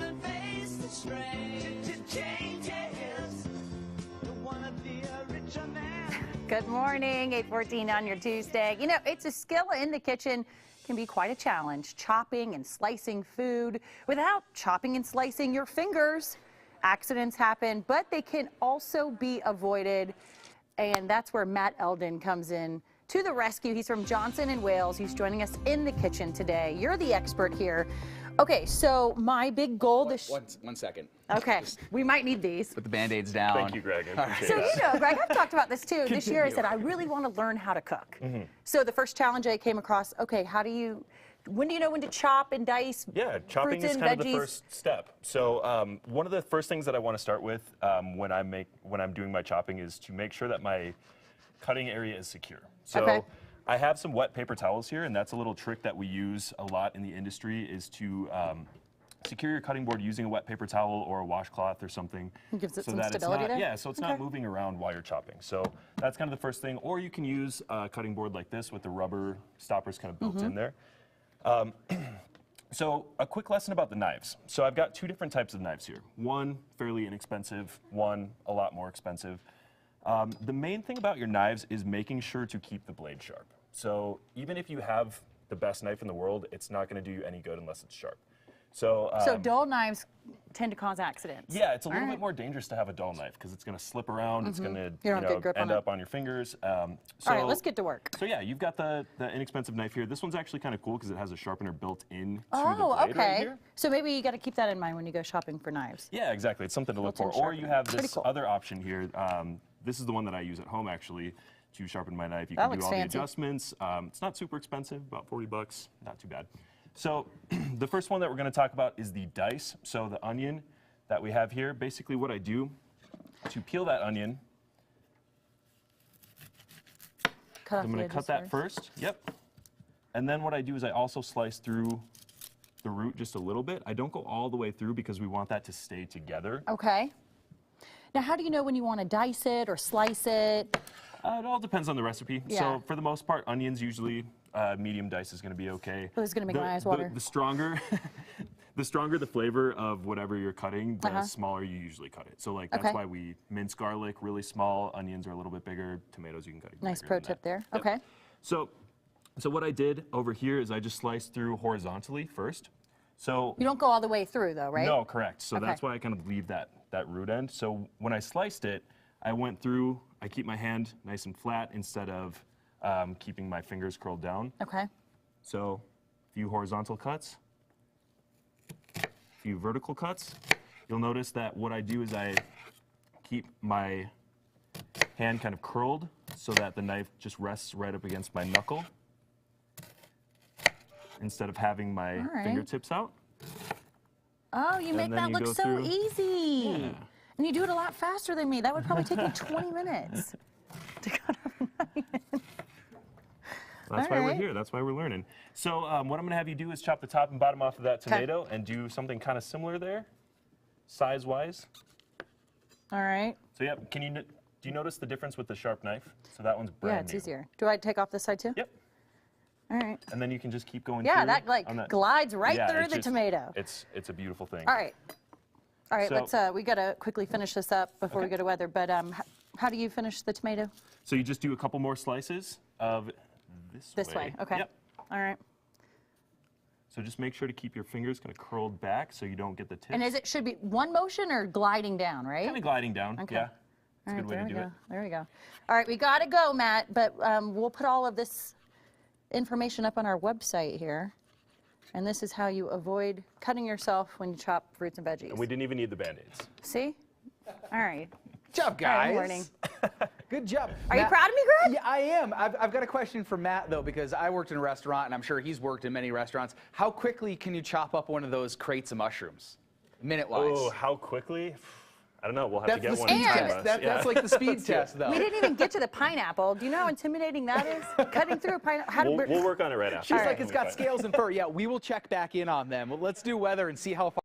and face the strain. Changes. Don't wanna be a richer man. Good morning, 8:14 on your Tuesday. You know, it's a skill in the kitchen can be quite a challenge, chopping and slicing food without chopping and slicing your fingers. Accidents happen, but they can also be avoided, and that's where Matt Eldon comes in to the rescue. He's from Johnson in Wales. He's joining us in the kitchen today. You're the expert here. Okay, so my big goal this... One second. Okay, we might need these. Put the Band-Aids down. Thank you, Greg. I appreciate So that. you know, Greg, I've talked about this too. This year I said I really want to learn how to cook. So the first challenge I came across, okay, when do you know when to chop and dice Yeah, chopping fruits is and kind of veggies? the first step. So one of the first things that I want to start with when I'm doing my chopping is to make sure that my cutting area is secure. So Okay. I have some wet paper towels here, and that's a little trick that we use a lot in the industry is to secure your cutting board using a wet paper towel or a washcloth or something. Gives it so some that stability it's not, there? Yeah, so it's Okay. not moving around while you're chopping. So that's kind of the first thing. Or you can use a cutting board like this with the rubber stoppers kind of built in there. So a quick lesson about the knives. So I've got two different types of knives here. One fairly inexpensive, one a lot more expensive. The main thing about your knives is making sure to keep the blade sharp. So even if you have the best knife in the world, it's not going to do you any good unless it's sharp. So, So dull knives tend to cause accidents. yeah, it's a little All bit right. more dangerous to have a dull knife because it's going to slip around. It's going to You don't have good grip on end it. up on your fingers. All right, let's get to work. So yeah, you've got the inexpensive knife here. This one's actually kind of cool because it has a sharpener built in to the Oh, blade right okay. here. So maybe you got to keep that in mind when you go shopping for knives. Yeah, exactly. It's something to look for. Built-in Or you sharpener. have Pretty this cool. other option here. This is the one that I use at home actually to sharpen my knife. You That can do looks all fancy. the adjustments. It's not super expensive, about 40 bucks, not too bad. So the first one that we're going to talk about is the dice. So the onion that we have here, basically what I do to peel that onion, Cut off I'm the going to cut edges that first. Yep. And then what I do is I also slice through the root just a little bit. I don't go all the way through because we want that to stay together. Okay. Now, how do you know when you want to dice it or slice it? It all depends on the recipe. Yeah. So for the most part, onions usually medium dice is going to be okay. Oh, this is gonna make my eyes water. The stronger, the stronger the flavor of whatever you're cutting, the Uh-huh. smaller you usually cut it. So like that's Okay. why we mince garlic really small. Onions are a little bit bigger. Tomatoes you can cut. Even Nice bigger pro than tip that. there. Yep. Okay. So what I did over here is I just sliced through horizontally first. So You don't go all the way through, though, right? no, correct. So Okay. that's why I kind of leave that root end. So when I sliced it, I went through, I keep my hand nice and flat instead of keeping my fingers curled down. Okay. So a few horizontal cuts, a few vertical cuts. You'll notice that what I do is I keep my hand kind of curled so that the knife just rests right up against my knuckle instead of having my All right. fingertips out. Oh, you make then that you look go so through. easy. Yeah. And you do it a lot faster than me. That would probably take me 20 minutes to cut off an onion. That's All why we're right. here. That's why we're learning. So what I'm going to have you do is chop the top and bottom off of that tomato and do something kind of similar there, size-wise. All right. So yeah, do you notice the difference with the sharp knife? So that one's brand Yeah, it's new. easier. Do I take off this side, too? Yep. All right. And then you can just keep going Yeah, through that like on glides right Yeah, through it's the just- tomato. It's a beautiful thing. All right. All right, So- we got to quickly finish this up before we Okay. go to weather. But how do you finish the tomato? So you just do a couple more slices of This way. Okay. Yep. All right. So just make sure to keep your fingers kind of curled back so you don't get the tips. And should be one motion or gliding down, right? kind of gliding down. Okay. Yeah. It's All a right, good way there to we do go. it. There we go. All right, we got to go, Matt, but we'll put all of this information up on our website here. And this is how you avoid cutting yourself when you chop fruits and veggies. And we didn't even need the Band-Aids. See? All right. Good job, All guys. right, morning. Good job. Are you proud of me, Greg? Yeah, I am. I've got a question for Matt, though, because I worked in a restaurant, and I'm sure he's worked in many restaurants. How quickly can you chop up one of those crates of mushrooms, minute-wise? Oh, how quickly? I don't know. We'll have that's to get the one. speed and test. test. That's Yeah. like the speed test, though. We didn't even get to the pineapple. Do you know how intimidating that is? Cutting through a pineapple. We'll work on it right after. She's like, It'll it's be got fine. scales and fur. Yeah, we will check back in on them. Well, let's do weather and see how far.